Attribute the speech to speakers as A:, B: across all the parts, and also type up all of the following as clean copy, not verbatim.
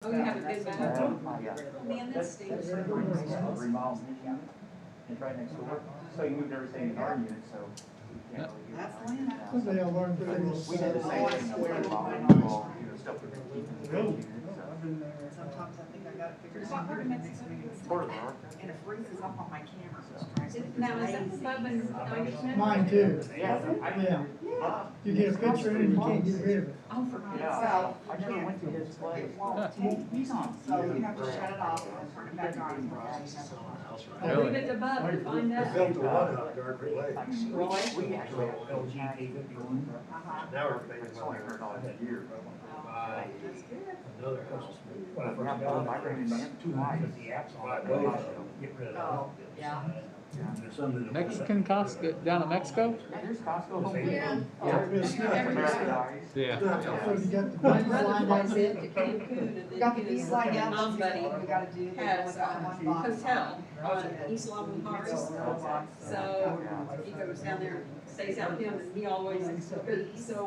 A: Oh, you haven't been back?
B: Yeah.
A: Man, that stinks.
B: 3 miles. It's right next door. So you moved everything in our unit, so. we can't really get
C: That's
B: it
C: land.
B: now.
D: Someday I'll learn
B: But
D: things.
B: we did the same thing when we were modeling, well, stuff we could keep in the
D: Really?
B: unit, so.
C: Sometimes I think I got it figured
A: What
C: out.
A: part of Mexico?
B: Part of our.
C: And it freezes up on my camera.
A: Now, is that Bubba's?
D: Mine too.
B: Yeah.
D: Yeah. You get a picture and you can't get rid of it.
A: Oh, for God's
B: Yeah,
C: Well,
B: I never went to his place.
C: It won't take.
B: He's on.
C: So you have to shut it off and turn it back on.
A: sake. Leave it to Bub to find out.
E: Built a one out there every way.
B: We actually have LG TV1.
E: Now everything
B: It's
E: is
B: only
E: on
B: $100 a year.
E: buy
C: That's good.
E: another house. When I
B: Yeah,
E: first got
B: Bob,
E: it,
B: I ran into him twice.
E: put the apps on, get rid of
C: Oh,
E: it.
C: yeah.
E: There's some that-
F: Mexican Costco down in Mexico?
B: Yeah, there's Costco. Home Depot.
C: Yeah.
F: Yeah.
D: So you got the
A: My
D: bees
A: brother
D: lined
A: flies
D: up.
A: into Cancun and
C: We got the
A: then
C: bees lined
A: his
C: up.
A: mom buddy
C: We gotta do.
A: has a
C: one box.
A: hotel on East Long Forest.
B: Okay.
A: So he goes down there, stays out with him, and he always, so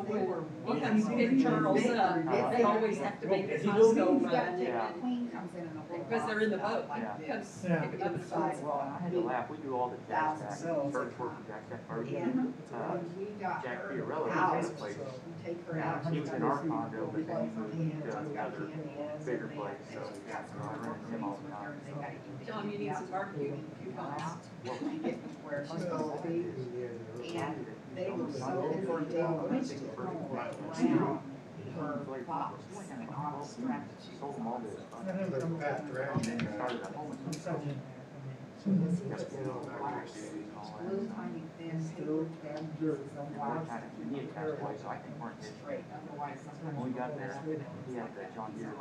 A: when he comes to pick Charles up, they always have to make a Costco run.
B: Yeah.
C: Queen comes in a little
A: Because they're in the boat,
B: Yeah.
A: he comes
D: Yeah.
A: pick it up and flies.
B: Well, I had to laugh, we do all the Jack Stack, first work with Jack Stack first.
C: And when we got
B: Jack
C: her
B: Fiorello
C: out,
B: was his place.
C: we take her out.
B: He was in our condo, but then he moved to
C: Got
B: another
C: cameos
B: bigger
C: and
B: place, so yeah, so I ran into him all the time.
A: Tell him you need some barbecue coupons.
C: To get where she's supposed to be. And they were so busy, they were going to get around her box on the strap that she
B: Sold
C: was
B: them all
C: on.
B: this.
E: I know they're fast around.
B: And then started a homeless society.
C: Little tiny thin paper thin,
B: We're
C: otherwise
B: kind of, he had passed away, so I think we're in his.
C: straight, otherwise sometimes.
B: When we got there, he had the John Deere.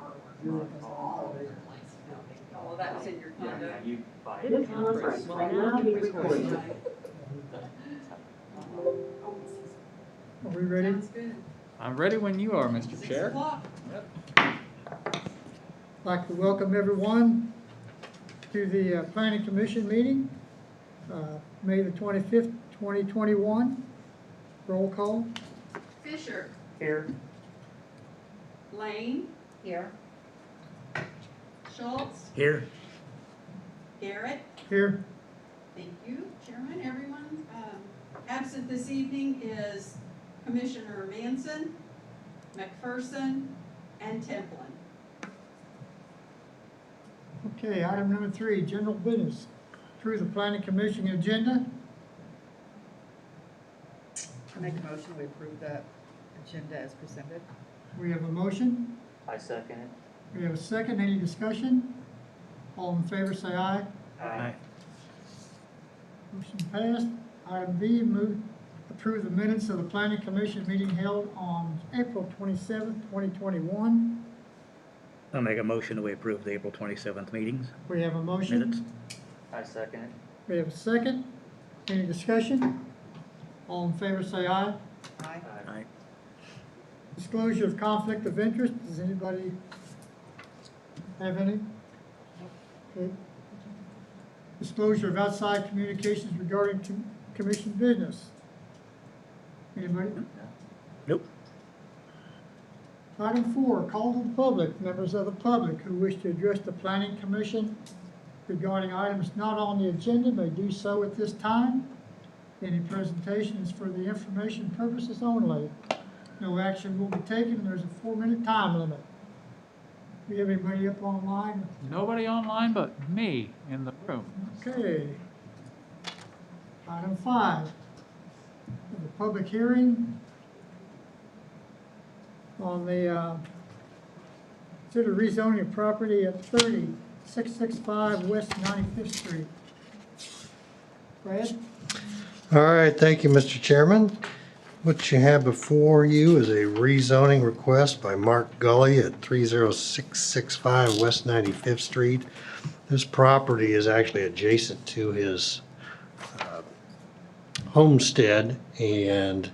A: Well, that was in your
B: Yeah,
A: condo.
B: yeah, you buy it.
G: This conference will now be recorded.
D: Are we ready?
A: Sounds good.
F: I'm ready when you are, Mr.
A: 6
F: Chair.
A: o'clock.
D: I'd like to welcome everyone to the Planning Commission meeting, May the 25th, 2021. Roll call.
A: Fisher,
B: Here.
A: Lane,
C: Here.
A: Schultz,
E: Here.
A: Garrett.
D: Here.
A: Thank you, Chairman. Everyone, absent this evening is Commissioner Manson, McPherson, and Templin.
D: Okay, item number 3, general business. Through the Planning Commission agenda.
C: I make a motion, we approve that agenda as presented.
D: We have a motion.
B: I second it.
D: We have a second. Any discussion? All in favor say aye.
B: Aye.
D: Motion passed. Item B, approve the minutes of the Planning Commission meeting held on April 27th, 2021.
H: I'll make a motion that we approve the April 27th meetings,
D: We have a motion.
H: minutes.
B: I second it.
D: We have a second. Any discussion? All in favor say aye.
C: Aye.
H: Aye.
D: Disclosure of conflict of interest. Does anybody have any? Okay. Disclosure of outside communications regarding commission business. Anybody?
H: Nope.
D: Item 4, call to the public. Members of the public who wish to address the Planning Commission regarding items not on the agenda may do so at this time. Any presentation is for the information purposes only. No action will be taken. There's a 4-minute time limit. Do you have anybody up online?
F: Nobody online but me in the room.
D: Okay. Item 5, the public hearing on the consider rezoning of property at 3665 West 95th Street. Brad?
E: All right, thank you, Mr. Chairman. What you have before you is a rezoning request by Mark Gully at 30665 West 95th Street. This property is actually adjacent to his homestead, and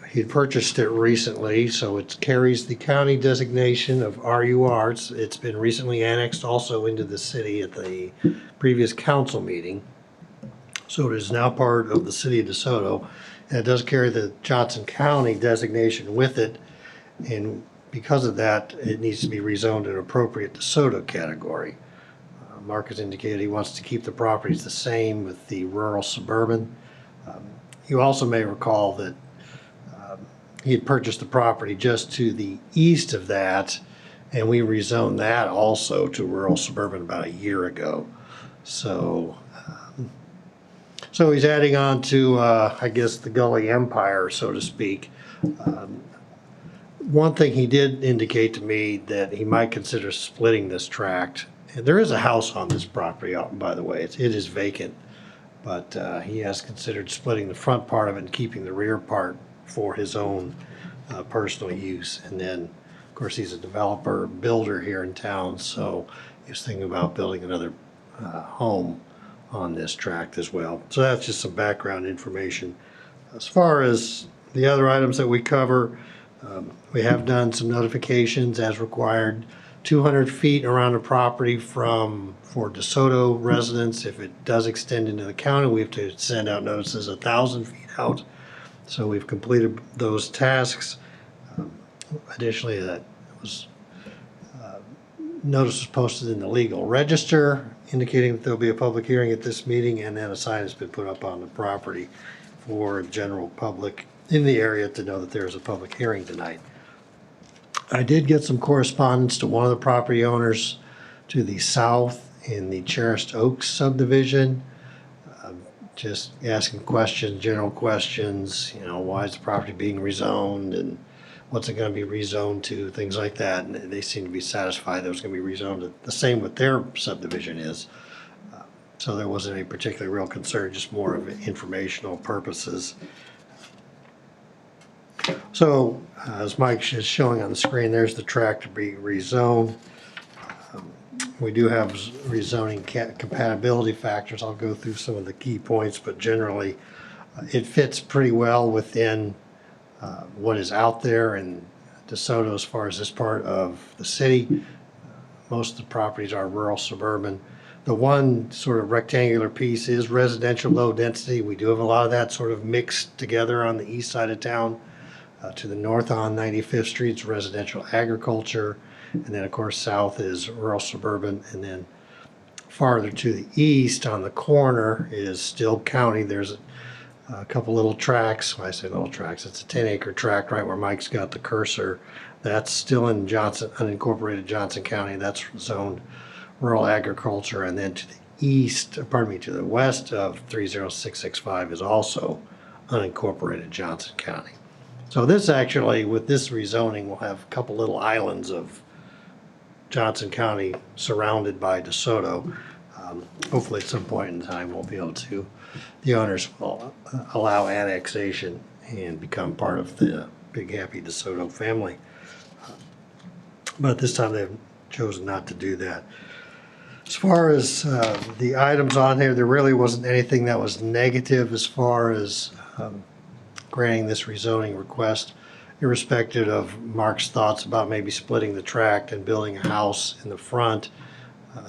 E: he purchased it recently, so it carries the county designation of RUR. It's been recently annexed also into the city at the previous council meeting. So it is now part of the city of DeSoto, and it does carry the Johnson County designation with it. And because of that, it needs to be rezoned in appropriate DeSoto category. Mark has indicated he wants to keep the properties the same with the rural suburban. You also may recall that he had purchased the property just to the east of that, and we rezoned that also to rural suburban about a year ago. So, so he's adding on to, I guess, the Gully Empire, so to speak. One thing he did indicate to me that he might consider splitting this tract. And there is a house on this property, by the way. It is vacant, but he has considered splitting the front part of it and keeping the rear part for his own personal use. And then, of course, he's a developer, builder here in town, so he's thinking about building another home on this tract as well. So that's just some background information. As far as the other items that we cover, we have done some notifications as required. 200 feet around the property for DeSoto residents. If it does extend into the county, we have to send out notices 1,000 feet out. So we've completed those tasks. Additionally, that was notice was posted in the legal register indicating that there'll be a public hearing at this meeting, and then a sign has been put up on the property for general public in the area to know that there is a public hearing tonight. I did get some correspondence to one of the property owners to the south in the Cherished Oaks subdivision, just asking questions, general questions, you know, why is the property being rezoned and what's it going to be rezoned to, things like that. And they seem to be satisfied that it was going to be rezoned the same what their subdivision is. So there wasn't any particular real concern, just more of informational purposes. So as Mike is showing on the screen, there's the tract to be rezoned. We do have rezoning compatibility factors. I'll go through some of the key points, but generally it fits pretty well within what is out there in DeSoto as far as this part of the city. Most of the properties are rural suburban. The one sort of rectangular piece is residential low density. We do have a lot of that sort of mixed together on the east side of town. To the north on 95th Street is residential agriculture, and then of course south is rural suburban, and then farther to the east on the corner is still county. There's a couple little tracts. When I say little tracts, it's a 10-acre tract right where Mike's got the cursor. That's still in Johnson, unincorporated Johnson County. That's zoned rural agriculture, and then to the east, pardon me, to the west of 30665 is also unincorporated Johnson County. So this actually, with this rezoning, we'll have a couple little islands of Johnson County surrounded by DeSoto. Hopefully at some point in time we'll be able to, the owners will allow annexation and become part of the big happy DeSoto family. But this time they've chosen not to do that. As far as the items on here, there really wasn't anything that was negative as far as granting this rezoning request, irrespective of Mark's thoughts about maybe splitting the tract and building a house in the front.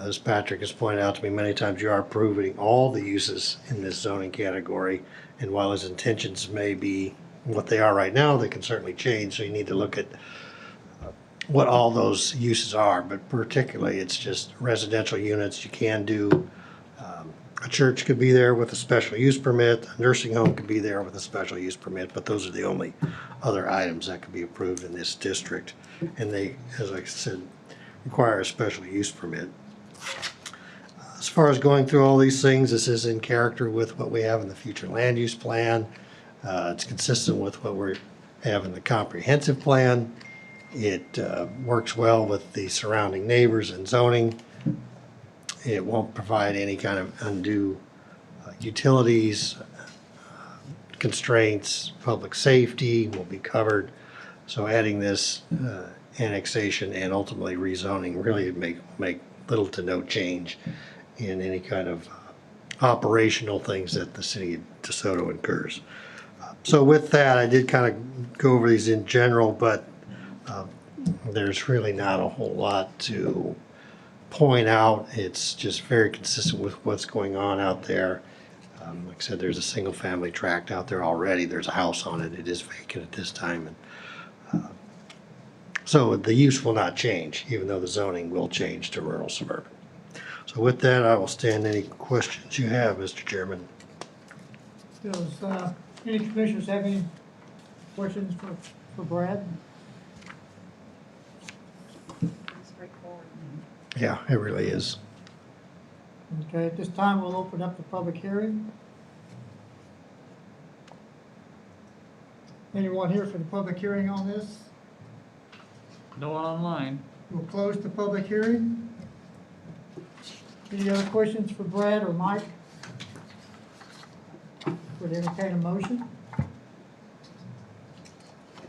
E: As Patrick has pointed out to me many times, you are approving all the uses in this zoning category, and while his intentions may be what they are right now, they can certainly change, so you need to look at what all those uses are, but particularly it's just residential units. You can do a church could be there with a special use permit, a nursing home could be there with a special use permit, but those are the only other items that could be approved in this district. And they, as I said, require a special use permit. As far as going through all these things, this is in character with what we have in the future land use plan. It's consistent with what we have in the comprehensive plan. It works well with the surrounding neighbors and zoning. It won't provide any kind of undue utilities, constraints, public safety will be covered. So adding this annexation and ultimately rezoning really make little to no change in any kind of operational things that the city of DeSoto incurs. So with that, I did kind of go over these in general, but there's really not a whole lot to point out. It's just very consistent with what's going on out there. Like I said, there's a single family tract out there already. There's a house on it. It is vacant at this time. And So the use will not change, even though the zoning will change to rural suburban. So with that, I will stand any questions you have, Mr. Chairman.
D: Does, any commissioners have any questions for Brad?
C: Pretty straightforward.
E: Yeah, it really is.
D: Okay, at this time, we'll open up the public hearing. Anyone here for the public hearing on this?
F: No one online.
D: We'll close the public hearing. Any other questions for Brad or Mike? Would entertain a motion?
C: I'd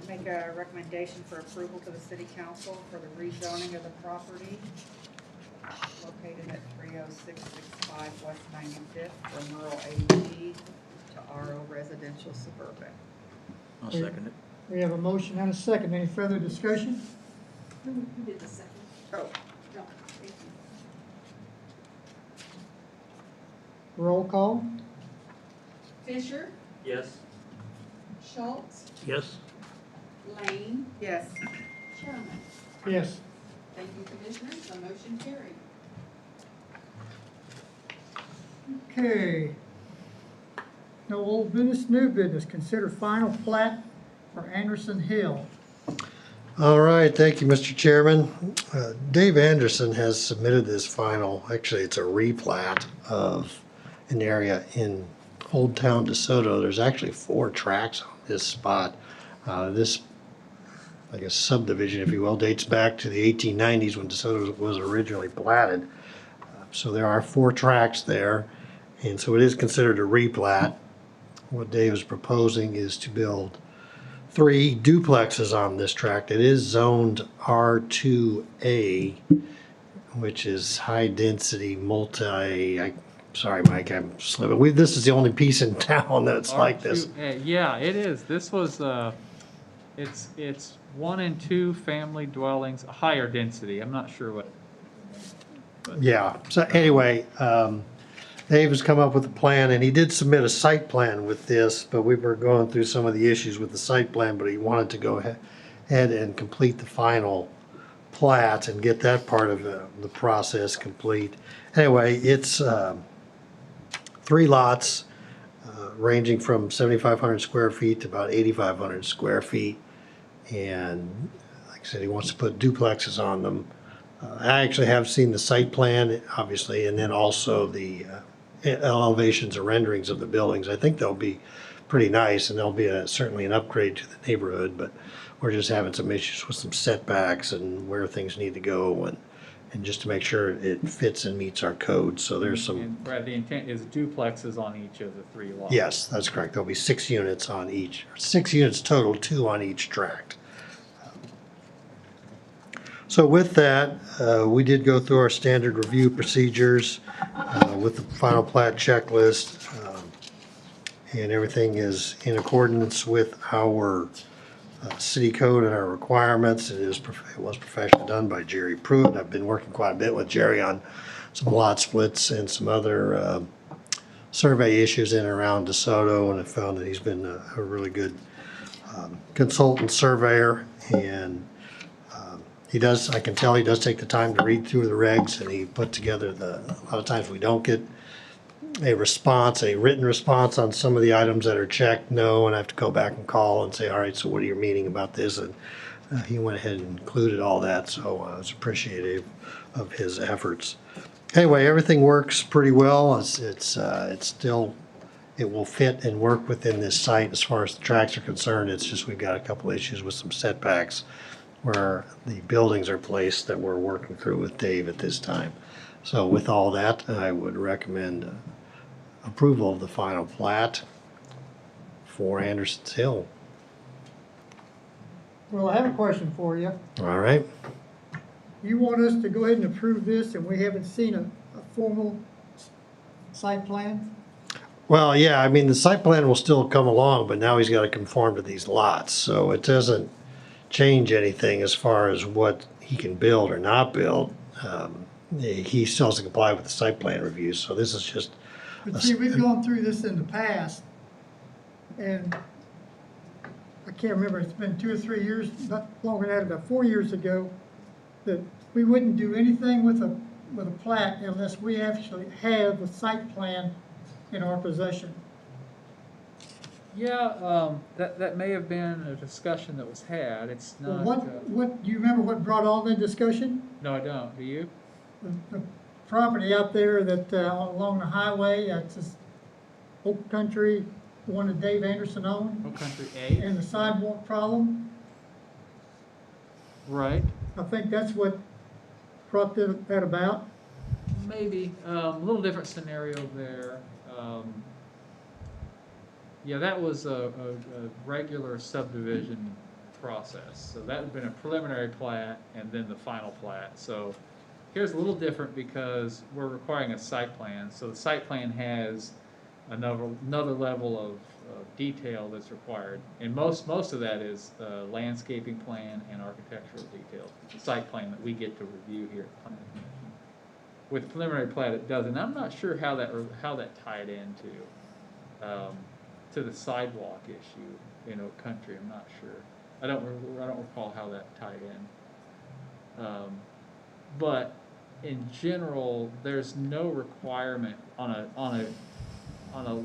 C: make a recommendation for approval to the city council for the rezoning of the property located at 30665 West 95th from rural AG to RO residential suburban.
H: I'll second it.
D: We have a motion and a second. Any further discussion?
A: Who did the second?
C: Oh,
A: No, thank you.
D: Roll call?
A: Fisher,
H: Yes.
A: Schultz,
H: Yes.
A: Lane,
C: yes.
A: Sherman.
D: Yes.
A: Thank you, Commissioners, the motion carried.
D: Okay. No old business, new business. Consider final plat for Anderson Hill.
E: All right, thank you, Mr. Chairman. Dave Anderson has submitted this final, actually, it's a replat of an area in Old Town DeSoto. There's actually 4 tracks on this spot. This, I guess, subdivision, if you will, dates back to the 1890s when DeSoto was originally platted. So there are 4 tracks there, and so it is considered a replat. What Dave is proposing is to build 3 duplexes on this tract. It is zoned R2A, which is high density sorry, Mike, I'm slipping. This is the only piece in town that's like this.
F: Yeah, it is. This was, it's 1 and 2 family dwellings, higher density. I'm not sure what.
E: Yeah, so anyway, Dave has come up with a plan, and he did submit a site plan with this, but we were going through some of the issues with the site plan, but he wanted to go ahead and complete the final plat and get that part of the process complete. Anyway, it's 3 lots ranging from 7,500 square feet to about 8,500 square feet. And like I said, he wants to put duplexes on them. I actually have seen the site plan, obviously, and then also the elevations or renderings of the buildings. I think they'll be pretty nice, and they'll be certainly an upgrade to the neighborhood, but we're just having some issues with some setbacks and where things need to go, and just to make sure it fits and meets our code. So there's some.
F: And Brad, the intent is duplexes on each of the 3 lots.
E: Yes, that's correct. There'll be 6 units on each, 6 units total, 2 on each tract. So with that, we did go through our standard review procedures with the final plat checklist, and everything is in accordance with our city code and our requirements. It was professionally done by Jerry Pruitt. I've been working quite a bit with Jerry on some lot splits and some other survey issues in and around DeSoto, and I found that he's been a really good consultant surveyor, and I can tell he does take the time to read through the regs, and he put together a lot of times we don't get a written response on some of the items that are checked, no, and I have to go back and call and say, all right, so what are you meaning about this? And he went ahead and included all that, so I was appreciative of his efforts. Anyway, everything works pretty well. It's still, it will fit and work within this site as far as the tracks are concerned. It's just we've got a couple issues with some setbacks where the buildings are placed that we're working through with Dave at this time. So with all that, I would recommend approval of the final plat for Anderson's Hill.
D: Well, I have a question for you.
E: All right.
D: You want us to go ahead and approve this, and we haven't seen a formal site plan?
E: Well, yeah, I mean, the site plan will still come along, but now he's got to conform to these lots. So it doesn't change anything as far as what he can build or not build. He still has to comply with the site plan review. So this is just.
D: But see, we've gone through this in the past, and I can't remember, it's been 2 or 3 years, not longer than that, about 4 years ago, that we wouldn't do anything with a plat unless we actually have a site plan in our possession.
F: Yeah, that may have been a discussion that was had. It's
D: Well,
F: not.
D: what, do you remember what brought all the discussion?
F: No, I don't. Do you?
D: The property out there that, along the highway, it's this Oak Country, the one that Dave Anderson owned,
F: Oak Country A?
D: and the sidewalk problem.
F: Right.
D: I think that's what brought that about.
F: Maybe. A little different scenario there. Yeah, that was a regular subdivision process. So that had been a preliminary plat and then the final plat. So here's a little different because we're requiring a site plan. So the site plan has another level of detail that's required. And most of that is landscaping plan and architectural details. The site plan that we get to review here at the Planning Commission. With preliminary plat, it doesn't. I'm not sure how that tied into to the sidewalk issue in Oak Country. I'm not sure. I don't recall how that tied in. But in general, there's no requirement on a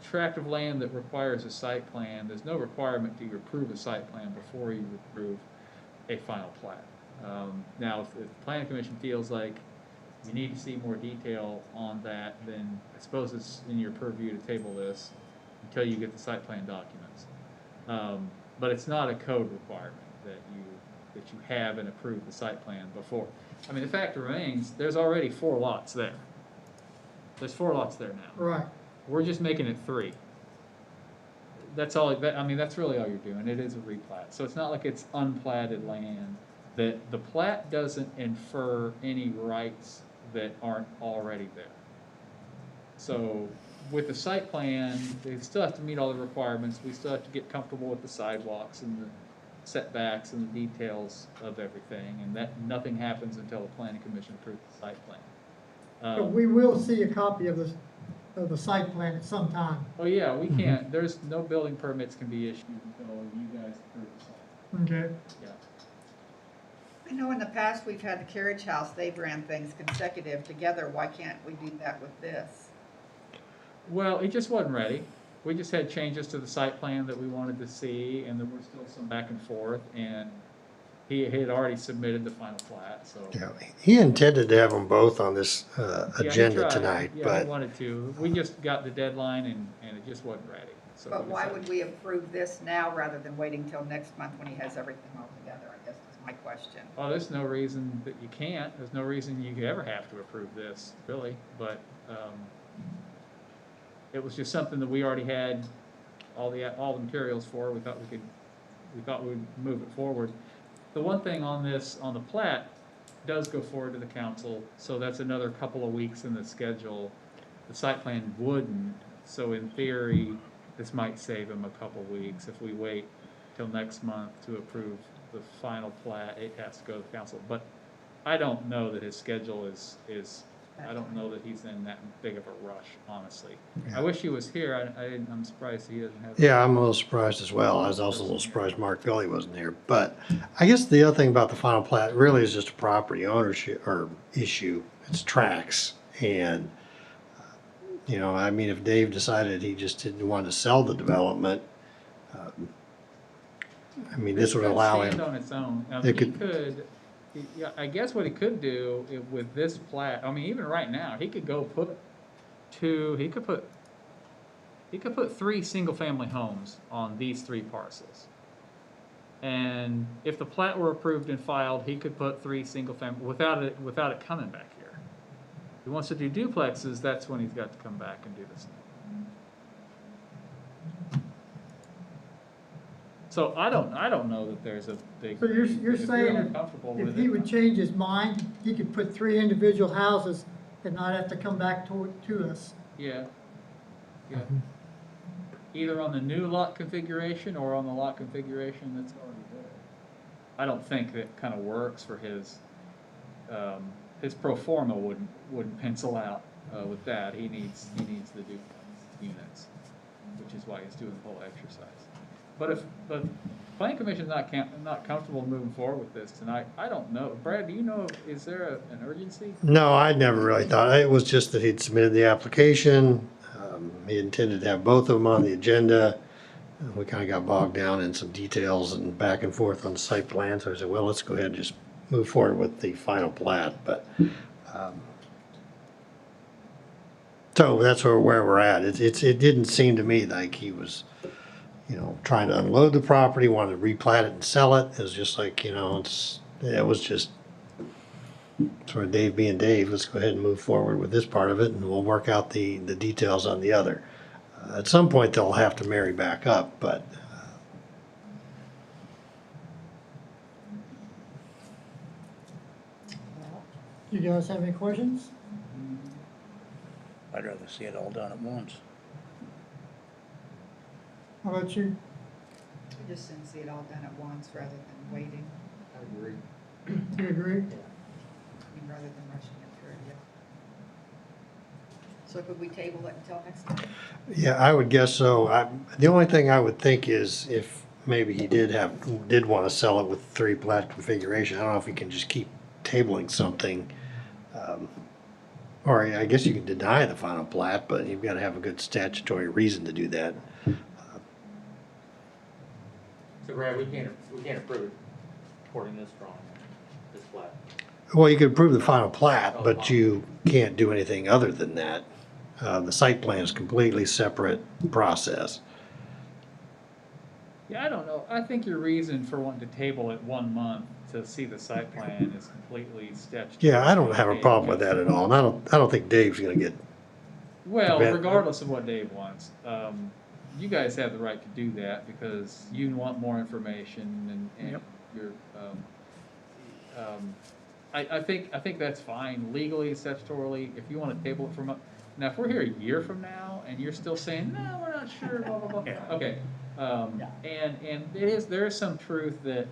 F: tract of land that requires a site plan. There's no requirement to approve a site plan before you approve a final plat. Now, if the Planning Commission feels like you need to see more detail on that, then I suppose it's in your purview to table this until you get the site plan documents. But it's not a code requirement that you have and approve the site plan before. I mean, the fact remains, there's already 4 lots there. There's 4 lots there now.
D: Right.
F: We're just making it 3. That's all. I mean, that's really all you're doing. It is a replat, so it's not like it's unplatted land. That the plat doesn't infer any rights that aren't already there. So with the site plan, they still have to meet all the requirements. We still have to get comfortable with the sidewalks and the setbacks and the details of everything, and that nothing happens until the Planning Commission approves the site plan.
D: But we will see a copy of the site plan at some time.
F: Oh yeah, we can't. There's no building permits can be issued until you guys approve the site.
D: Okay.
F: Yeah.
C: I know in the past, we've had the carriage house, they've ran things consecutive together. Why can't we do that with this?
F: Well, it just wasn't ready. We just had changes to the site plan that we wanted to see, and there were still some back and forth, and he had already submitted the final plat, so.
E: Yeah, he intended to have them both on this
F: Yeah, he
E: agenda
F: tried.
E: tonight,
F: Yeah,
E: but
F: he wanted to. We just got the deadline, and it just wasn't ready. So
C: But
F: we
C: why
F: decided-
C: would we approve this now rather than waiting till next month when he has everything all together, I guess is my question.
F: Oh, there's no reason that you can't. There's no reason you ever have to approve this, really. But it was just something that we already had all the materials for. We thought we'd move it forward. The one thing on this, on the plat, does go forward to the council, so that's another couple of weeks in the schedule. The site plan wouldn't, so in theory, this might save him a couple weeks. If we wait till next month to approve the final plat, it has to go to the council. But I don't know that his schedule is I don't know that he's in that big of a rush, honestly.
E: Yeah.
F: I wish he was here. I'm surprised he doesn't have.
E: yeah, I'm a little surprised as well. I was also a little surprised Mark Gully wasn't here. But I guess the other thing about the final plat really is just a property ownership or issue. It's tracks. And, you know, I mean, if Dave decided he just didn't want to sell the development, I mean, this would allow
F: stand
E: him.
F: on its own.
E: It
F: He
E: could-
F: could, yeah, I guess what he could do with this plat, I mean, even right now, he could go put he could put 3 single-family homes on these 3 parcels. And if the plat were approved and filed, he could put 3 single-family without it coming back here. If he wants to do duplexes, that's when he's got to come back and do this. So I don't know that there's a big.
D: So you're
F: if
D: saying
F: uncomfortable
D: if
F: with
D: he
F: it,
D: would change his mind, he could put 3 individual houses and not have to come back to us?
F: Yeah. Yeah. Either on the new lot configuration or on the lot configuration that's already there. I don't think that kind of works for his pro forma wouldn't pencil out with that. He needs the duplex units, which is why he's doing the whole exercise. But if the planning commission's not comfortable moving forward with this tonight, I don't know. Brad, do you know, is there an urgency?
E: No, I never really thought, it was just that he'd submitted the application. He intended to have both of them on the agenda. We kind of got bogged down in some details and back and forth on the site plan, so I said, well, let's go ahead and just move forward with the final plat, but, so that's where we're at. It didn't seem to me like he was, trying to unload the property, wanted to replat it and sell it. It was just like, it was just sort of Dave being Dave. Let's go ahead and move forward with this part of it, and we'll work out the details on the other. At some point, they'll have to marry back up, but
D: You guys have any questions?
H: I'd rather see it all done at once.
D: How about you?
C: I just didn't see it all done at once rather than waiting,
F: I agree.
D: Do you agree?
C: rather than rushing it through, yeah. So could we table it until next time?
E: yeah, I would guess so. The only thing I would think is if maybe he did want to sell it with 3 plat configuration. I don't know if he can just keep tabling something. Or I guess you can deny the final plat, but you've got to have a good statutory reason to do that.
I: So Brad, we can't approve it according to this drawing, this plat.
E: Well, you could approve the final plat, but you can't do anything other than that. The site plan is a completely separate process.
F: Yeah, I don't know. I think your reason for wanting to table it 1 month to see the site plan is completely statutory.
E: Yeah, I don't have a problem with that at all, and I don't think Dave's gonna get,
F: Well,
E: prevent-
F: regardless of what Dave wants, you guys have the right to do that because you want more information and
H: Yep.
F: you're, I think that's fine legally, statutorily, if you wanna table it for a month. Now, if we're here a year from now and you're still saying, no, we're not sure, blah, blah, blah,
H: Yeah.
F: okay. And there is some truth that,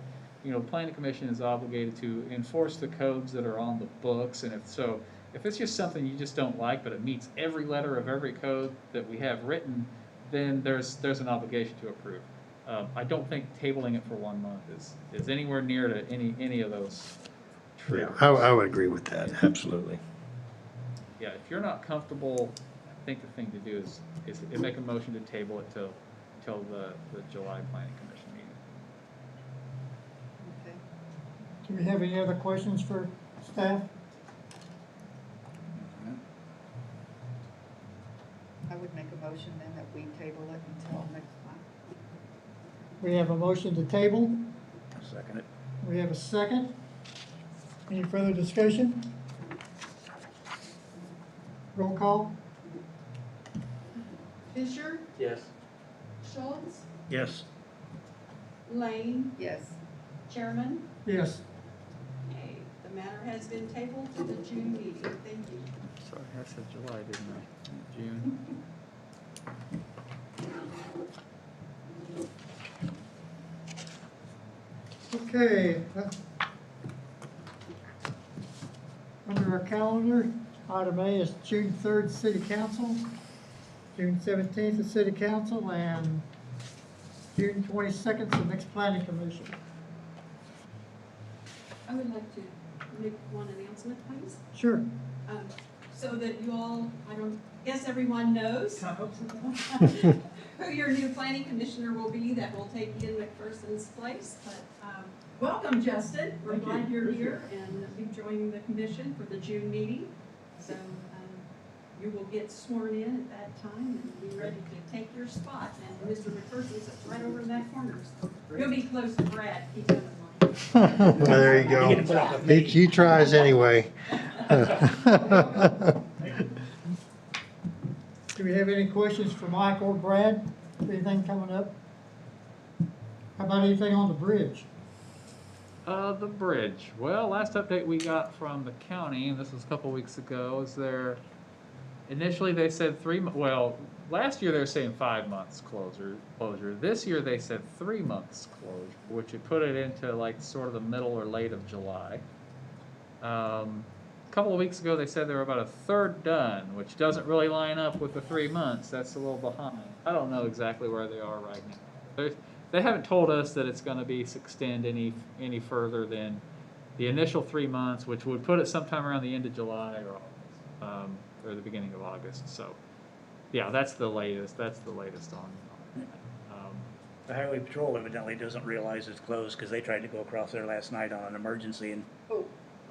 F: planning commission is obligated to enforce the codes that are on the books, and if it's just something you just don't like, but it meets every letter of every code that we have written, then there's an obligation to approve. I don't think tabling it for 1 month is anywhere near to any of those
E: yeah,
F: triggers.
E: I would agree with that, absolutely.
F: Yeah, if you're not comfortable, I think the thing to do is make a motion to table it till the July planning commission meeting.
C: Okay.
D: Do we have any other questions for staff?
C: I would make a motion then that we table it until next time.
D: We have a motion to table.
H: Second it.
D: We have a second. Any further discussion? Roll call?
A: Fisher,
I: Yes.
A: Schultz,
H: Yes.
A: Lane,
C: Yes.
A: Chairman.
D: Yes.
A: Okay, the matter has been tabled to the June meeting. Thank you.
F: Sorry, I said July, didn't I? June.
D: Okay. Under our calendar, item A is June 3rd, City Council, June 17th, the City Council, and June 22nd, the next Planning Commission.
A: I would like to make one announcement, please.
D: Sure.
A: So that you all, guess everyone knows who your new planning commissioner will be that will take Ian McPherson's place. But welcome, Justin. We're glad you're here and be joining the commission for the June meeting. So you will get sworn in at that time and be ready to take your spot. And Mr. McPherson sits right over in that corner. So you'll be close to Brad. Keep him in mind.
E: There you go. He tries anyway.
D: Do we have any questions for Mike or Brad? Anything coming up? How about anything on the bridge?
F: The bridge. Well, last update we got from the county, and this was a couple weeks ago, is initially they said last year they were saying 5 months closure. This year they said 3 months closure, which would put it into like sort of the middle or late of July. A couple of weeks ago they said they were about a third done, which doesn't really line up with the 3 months. That's a little behind. I don't know exactly where they are right now. they haven't told us that it's gonna be extend any further than the initial 3 months, which would put it sometime around the end of July or August, or the beginning of August. So, yeah, that's the latest on that.
H: The highway patrol evidently doesn't realize it's closed because they tried to go across there last night on an emergency and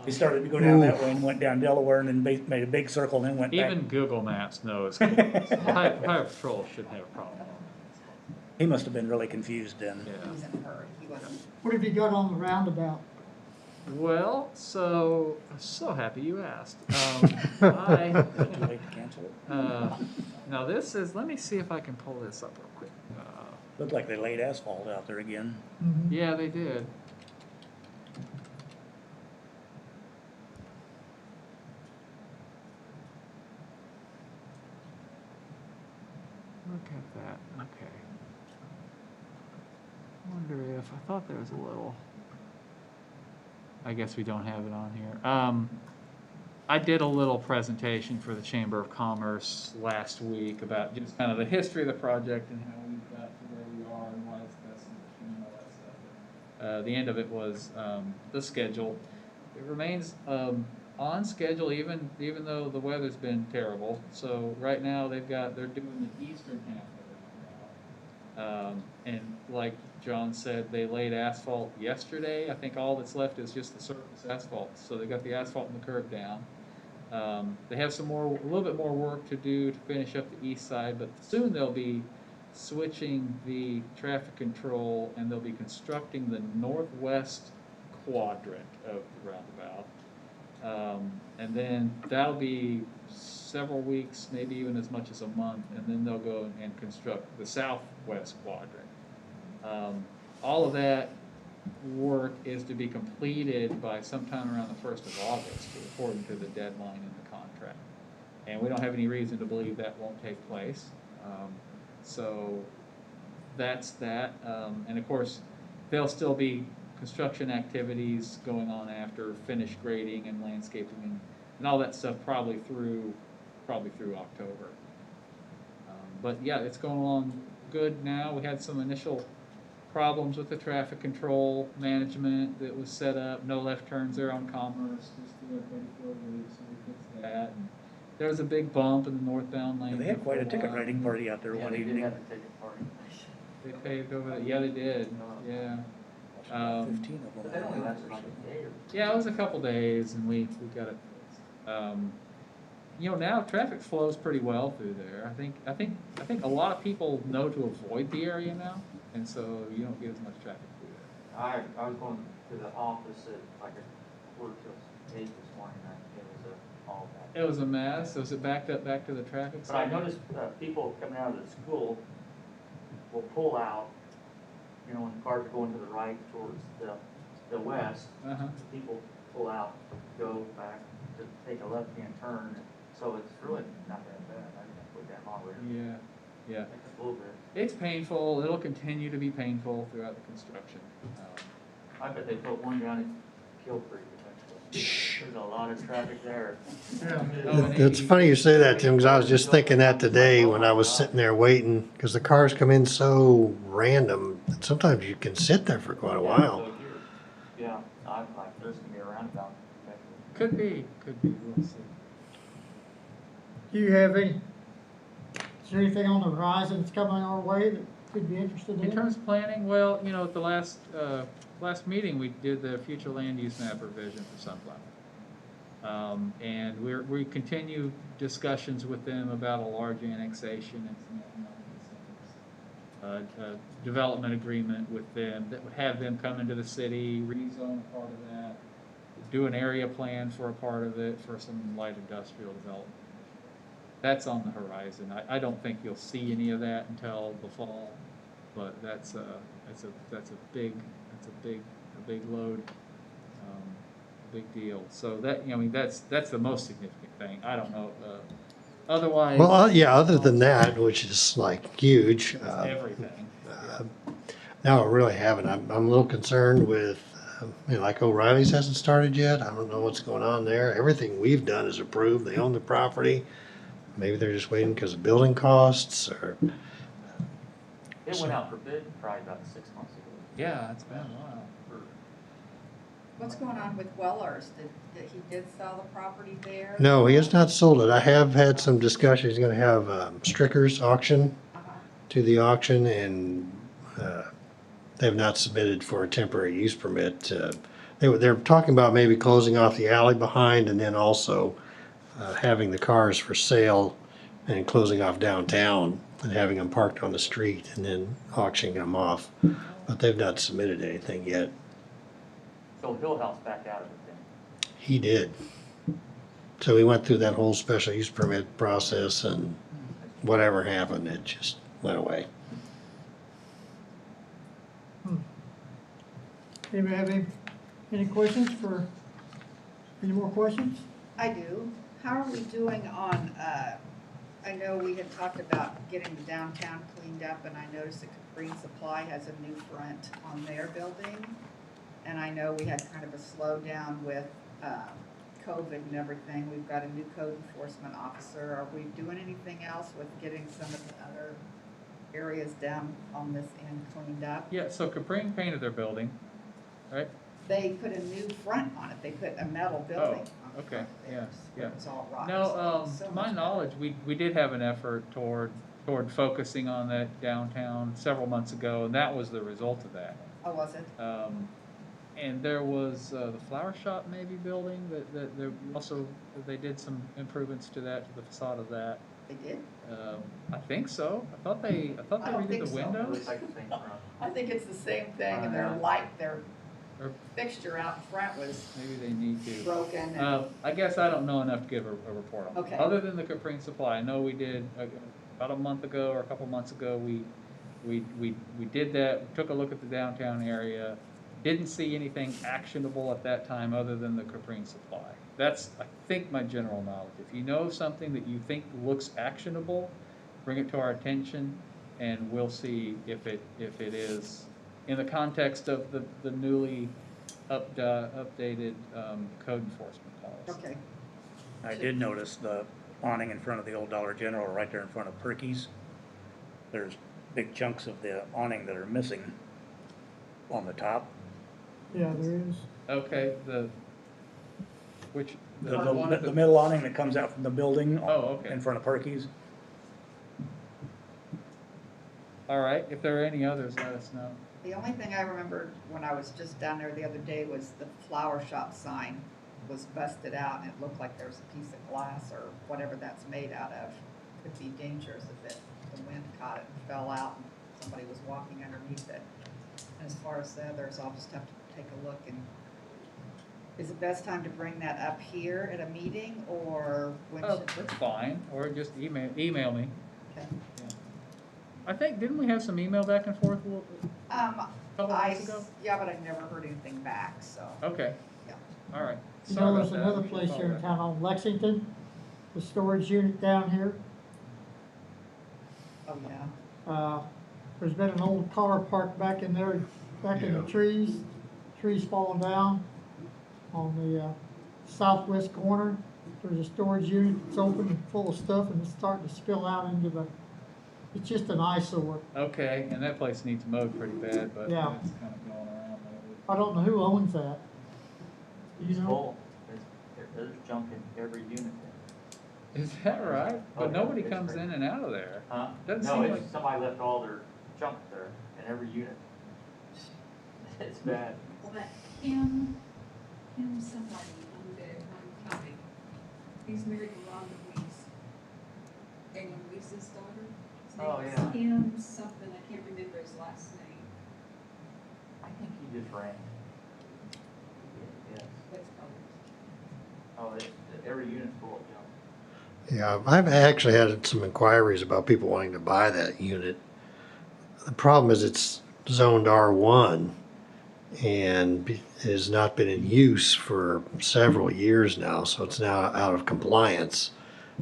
H: they started to go down that way and went down Delaware and then made a big circle and then went back.
F: Even Google Maps knows. Highway Patrol shouldn't have a problem.
H: He must have been really confused then.
F: Yeah.
C: He was in a hurry. He wasn't.
D: What have you got on the roundabout?
F: Well, so happy you asked.
H: Too late to cancel it.
F: Now this is, let me see if I can pull this up real quick.
H: Looked like they laid asphalt out there again.
D: Mhm.
F: Yeah, they did. Look at that, okay. Wonder if, I thought there was a little, I guess we don't have it on here. I did a little presentation for the Chamber of Commerce last week about just kind of the history of the project and how we got to where we are and why it's best and all that stuff. The end of it was the schedule. It remains on schedule even though the weather's been terrible. So right now they're doing the eastern half of the roundabout. And like John said, they laid asphalt yesterday. I think all that's left is just the surface asphalt. So they got the asphalt and the curb down. They have a little bit more work to do to finish up the east side, but soon they'll be switching the traffic control and they'll be constructing the northwest quadrant of the roundabout. And then that'll be several weeks, maybe even as much as a month, and then they'll go and construct the southwest quadrant. All of that work is to be completed by sometime around the 1st of August, according to the deadline in the contract. And we don't have any reason to believe that won't take place. So that's that. And of course, there'll still be construction activities going on after finished grading and landscaping and all that stuff probably through October. But yeah, it's going along good now. We had some initial problems with the traffic control management that was set up. No left turns there on Commerce, just through everybody for a week, so we fixed that. And there was a big bump in the northbound lane.
H: They had quite a ticket writing party out there
B: Yeah,
H: one
B: they did
H: evening.
B: have the ticket party.
F: They paved over that. Yeah, they did. Yeah.
H: 15 of them.
B: But that only lasted like a day or.
F: Yeah, it was a couple days, and we got it fixed. Now traffic flows pretty well through there. I think a lot of people know to avoid the area now, and so you don't get as much traffic through there.
I: I was going to the office at like a 8:45 this morning, and it was all bad.
F: It was a mess. Was it backed up back to the traffic
B: But I
F: signal?
B: noticed people coming out of the school will pull out, when the cars are going to the right towards the west,
F: Uh-huh.
B: people pull out, go back to take a left-hand turn. So it's really not that bad. I didn't put that on there.
F: Yeah.
B: It's a little bit.
F: It's painful. It'll continue to be painful throughout the construction.
B: I bet they put one down in Kill Creek eventually. There's a lot of traffic there.
E: It's funny you say that, Tim, because I was just thinking that today when I was sitting there waiting, because the cars come in so random, that sometimes you can sit there for quite a while.
B: Yeah, I'm like, there's gonna be a roundabout.
F: Could be. We'll see.
D: Do you have is there anything on the horizon that's coming our way that could be interested in?
F: In terms of planning, well, at the last meeting, we did the future land use map revision for Sunflower. And we continue discussions with them about a large annexation and some development agreement with them that would have them come into the city, rezone a part of that, do an area plan for a part of it for some light industrial development. That's on the horizon. I don't think you'll see any of that until the fall, but that's a big load, big deal. So that's the most significant thing. I don't know. Otherwise,
E: Well, yeah, other than that, which is like huge.
F: it's everything.
E: No, I really haven't. I'm a little concerned with, like O'Reilly's hasn't started yet. I don't know what's going on there. Everything we've done is approved. They own the property. Maybe they're just waiting because of building costs or.
B: It went out for bid probably about 6 months ago.
F: Yeah, it's been a while.
C: What's going on with Wellers? He did sell the property there?
E: No, he has not sold it. I have had some discussion. He's gonna have Strickers auction
C: Uh-huh.
E: to the auction, and they have not submitted for a temporary use permit. They're talking about maybe closing off the alley behind, and then also having the cars for sale and closing off downtown and having them parked on the street and then auctioning them off. But they've not submitted anything yet.
B: So Hillhouse backed out of it then.
E: He did. So we went through that whole special use permit process, and whatever happened, it just went away.
D: Anybody have any questions any more questions?
C: I do. How are we doing on, I know we had talked about getting the downtown cleaned up, and I noticed that Capri Supply has a new front on their building. And I know we had kind of a slowdown with COVID and everything. We've got a new code enforcement officer. Are we doing anything else with getting some of the other areas down on this end cleaned up?
F: Yeah, so Capri painted their building, right?
C: They put a new front on it. They put a metal building on the
F: okay,
C: front
F: yeah,
C: there.
F: yeah.
C: It's all rock.
F: No,
C: So
F: to my
C: much
F: knowledge, we did have an effort toward focusing on that downtown several months ago, and that was the result of that.
C: Oh, was it?
F: And there was the flower shop maybe building that also, they did some improvements to that, to the facade of that.
C: They did?
F: I think so. I thought they
C: I don't
F: redid
C: think
F: the
C: so.
B: It
F: windows.
B: looks like the same front.
C: I think it's the same thing, and their light, their fixture out in front was
F: Maybe they need to.
C: broken. And
F: I guess I don't know enough to give a report on.
C: Okay.
F: Other than the Capri Supply, I know we did about a month ago or a couple months ago. We did that. We took a look at the downtown area. Didn't see anything actionable at that time other than the Capri Supply. That's, I think, my general knowledge. If you know something that you think looks actionable, bring it to our attention, and we'll see if it is in the context of the newly updated code enforcement policy.
C: Okay.
H: I did notice the awning in front of the old Dollar General, right there in front of Perky's. There's big chunks of the awning that are missing on the top.
D: Yeah, there is.
F: Okay, the
H: The middle awning that comes out from the building
F: Oh, okay.
H: in front of Perky's.
F: All right, if there are any others, let us know.
C: The only thing I remembered when I was just down there the other day was the flower shop sign was busted out, and it looked like there was a piece of glass or whatever that's made out of. Could be dangerous if the wind caught it and fell out and somebody was walking underneath it. And as far as the others, I'll just have to take a look. And is the best time to bring that up here at a meeting, or when
F: Oh,
C: should?
F: that's fine, or just email me.
C: Okay.
F: I think, didn't we have some email back and forth a little couple months ago?
C: Yeah, but I've never heard anything back, so.
F: Okay.
C: Yeah.
F: All right.
D: You
F: Sorry
D: know, there's
F: about that.
D: another place here in town on Lexington, the storage unit down here.
C: Oh, yeah.
D: There's been an old car parked back in there, back in the trees falling down on the southwest corner. There's a storage unit that's open and full of stuff, and it's starting to spill out into it's just an eyesore.
F: Okay, and that place needs mowed pretty bad, but
D: Yeah.
F: it's kind of going around lately.
D: I don't know who owns that. Do you
B: It's
D: know?
B: full. There's junk in every unit there.
F: Is that right?
B: Oh,
F: But
B: yeah,
F: nobody
B: it's
F: comes
B: great.
F: in and out of there.
B: Huh?
F: Doesn't
B: No,
F: seem
B: it's
F: like-
B: somebody left all their junk there in every unit. It's bad.
A: Well, that Kim somebody on topic, he's married to Rhonda Weiss. Daniel Weiss's daughter. His name
B: Oh,
A: is
B: yeah.
A: Kim something, I can't remember his last name.
B: I think he just ran. Yes.
A: That's probably.
B: Oh, every unit's full of junk.
E: Yeah, I've actually had some inquiries about people wanting to buy that unit. The problem is it's zoned R1 and has not been in use for several years now, so it's now out of compliance.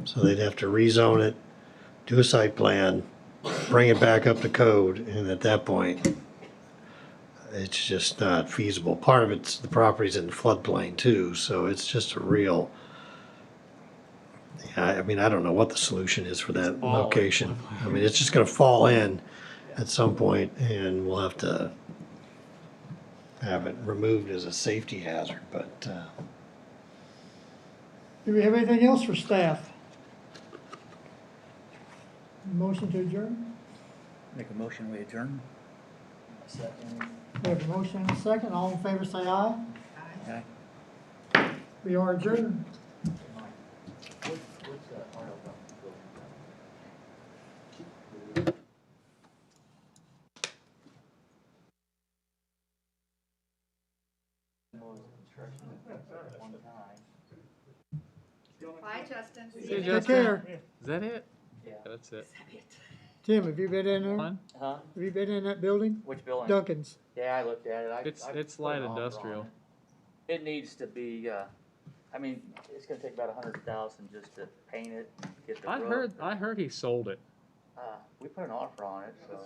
E: So they'd have to rezone it, do a site plan, bring it back up to code, and at that point, it's just not feasible. Part of it's the property's in floodplain too, so it's just a real, I mean, I don't know what the solution is for that
F: all in
E: location. I mean, it's just gonna fall in at some point, and we'll have to have it removed as a safety hazard, but,
D: Do we have anything else for staff? Motion to adjourn?
H: Make a motion, we adjourn.
D: We have a motion and a second. All in favor, say aye.
H: Aye.
D: We are adjourned.
B: What's that auto one time.
C: Bye, Justin.
F: See you,
D: Take
F: Justin.
D: care.
F: Is that it?
B: Yeah.
F: That's it.
D: Tim, have you been in there?
F: One?
B: Huh?
D: Have you been in that building?
B: Which building?
D: Duncan's.
B: Yeah, I looked at it.
F: It's
B: put
F: light
B: an offer on
F: industrial.
B: it. It needs to be, I mean, it's gonna take about 100,000 just to paint it, get the roof.
F: I heard he sold it.
B: We put an offer on it, so,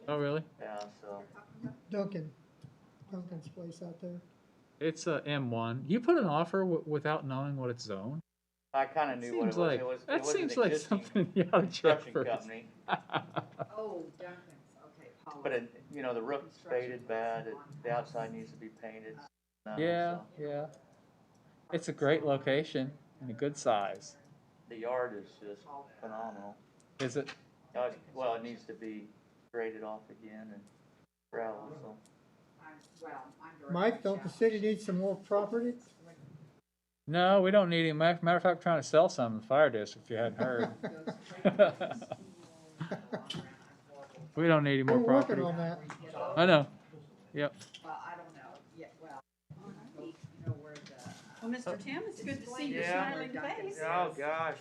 F: Oh, really?
B: yeah, so.
D: Duncan's place out there.
F: It's a M1. You put an offer without knowing what it's zoned?
B: I kinda knew what it
F: Seems
B: was.
F: like,
B: It was, it
F: that
B: was an
F: seems like
B: existing
F: something you ought to check
B: construction
F: first.
B: company.
C: Oh, Duncan's, okay.
B: But it, you know, the roof's faded bad, the outside needs to be painted.
F: Yeah,
B: So
F: yeah. It's a great location and a good size.
B: the yard is just phenomenal.
F: Is it?
B: Well, it needs to be graded off again and gravel, so.
D: Mike, don't the city need some more property?
F: No, we don't need him. Matter of fact, we're trying to sell some in the fire district, if you hadn't heard. We don't need any
D: We're
F: more
D: working
F: property.
D: on that.
F: I know. Yep.
C: Well, I don't know, yeah, well, you know where the.
A: Well, Mr. Tim, it's good to see your
B: Yeah.
A: smiling face.
B: Oh, gosh.